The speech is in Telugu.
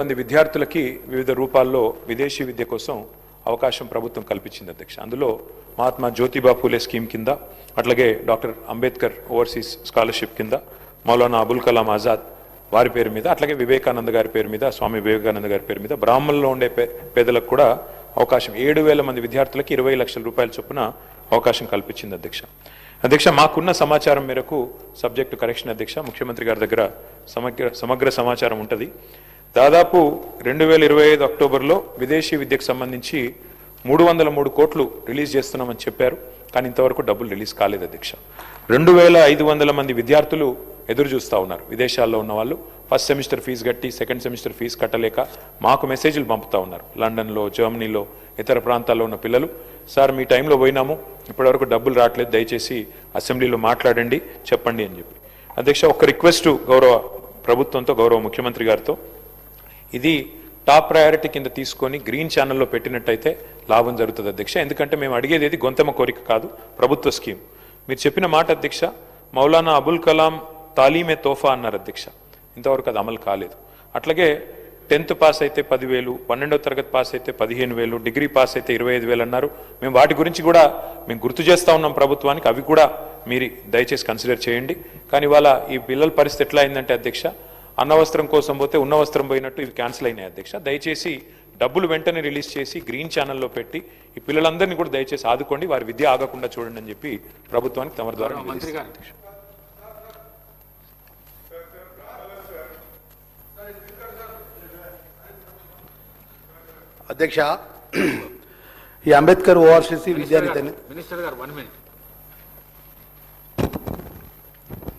మంది విద్యార్థులకి వివిధ రూపాల్లో విదేశీ విద్య కోసం అవకాశం ప్రభుత్వం కల్పించింది అధ్యక్ష. అందులో మహాత్మా జ్యోతిబా పూలే స్కీమ్ కింద, అట్లాగే డాక్టర్ అంబేద్కర్ ఓవర్సీస్ స్కాలర్షిప్ కింద, మౌలానా అబుల్ కలాం ఆజాద్ వారి పేరు మీద, అట్లాగే వివేకానంద గారి పేరు మీద, స్వామి వివేకానంద గారి పేరు మీద బ్రాహ్మణుల్లో ఉండే పేదలకు కూడా అవకాశం 7,000 మంది విద్యార్థులకి 20 లక్షల రూపాయల చొప్పున అవకాశం కల్పించింది అధ్యక్ష. అధ్యక్ష, మాకున్న సమాచారం మేరకు సబ్జెక్టు కరెక్షన్ అధ్యక్ష, ముఖ్యమంత్రి గారి దగ్గర సమగ్ర సమాచారం ఉంటుంది. దాదాపు 2025 అక్టోబర్లో విదేశీ విద్యకు సంబంధించి 303 కోట్లు రిలీజ్ చేస్తున్నామని చెప్పారు. కానీ ఇంతవరకు డబ్బులు రిలీజ్ కాలేదు అధ్యక్ష. 2,500 మంది విద్యార్థులు ఎదురు చూస్తూ ఉన్నారు. విదేశాల్లో ఉన్న వాళ్ళు ఫస్ట్ సెమిస్టర్ ఫీజు కట్టి సెకండ్ సెమిస్టర్ ఫీజు కట్టలేక మాకు మెసేజ్లు పంపుతూ ఉన్నారు. లండన్లో, జర్మనీలో, ఇతర ప్రాంతాల్లో ఉన్న పిల్లలు, సార్ మీ టైంలో పోయినాము, ఇప్పటివరకు డబ్బులు రావట్లేదు, దయచేసి అసెంబ్లీలో మాట్లాడండి, చెప్పండి అని చెప్పి. అధ్యక్ష, ఒక రిక్వెస్ట్ గౌరవ ప్రభుత్వంతో, గౌరవ ముఖ్యమంత్రి గారితో, ఇది టాప్ ప్రయారిటీ కింద తీసుకొని గ్రీన్ ఛానల్లో పెట్టినట్టయితే లాభం జరుగుతుంది అధ్యక్ష. ఎందుకంటే మేము అడిగేది ఏది గొంతెమ్మ కోరిక కాదు, ప్రభుత్వ స్కీమ్. మీరు చెప్పిన మాట అధ్యక్ష, మౌలానా అబుల్ కలాం తాలీమే తోఫా అన్నారు అధ్యక్ష, ఇంతవరకు అది అమలు కాలేదు. అట్లాగే 10th పాస్ అయితే 10,000, 12వ తరగతి పాస్ అయితే 15,000, డిగ్రీ పాస్ అయితే 25,000 అన్నారు. మేము వాటి గురించి కూడా మేము గుర్తు చేస్తూ ఉన్నాం ప్రభుత్వానికి, అవి కూడా మీరు దయచేసి కన్సిడర్ చేయండి. కానీ ఇవాళ ఈ పిల్లల పరిస్థితి ఎట్లా అయిందంటే అధ్యక్ష, అన్నవస్త్రం కోసం పోతే ఉన్న వస్త్రం పోయినట్టు ఇవి క్యాన్సిల్ అయినాయి అధ్యక్ష. దయచేసి డబ్బులు వెంటనే రిలీజ్ చేసి గ్రీన్ ఛానల్లో పెట్టి ఈ పిల్లలందరినీ కూడా దయచేసి ఆదుకోండి, వారి విద్య ఆగకుండా చూడండి అని చెప్పి ప్రభుత్వానికి తమ ద్వారా అధ్యక్ష. ఈ అంబేద్కర్ ఓఆర్సీసీ విద్యార్థి మినిస్టర్ గారు 1 minute.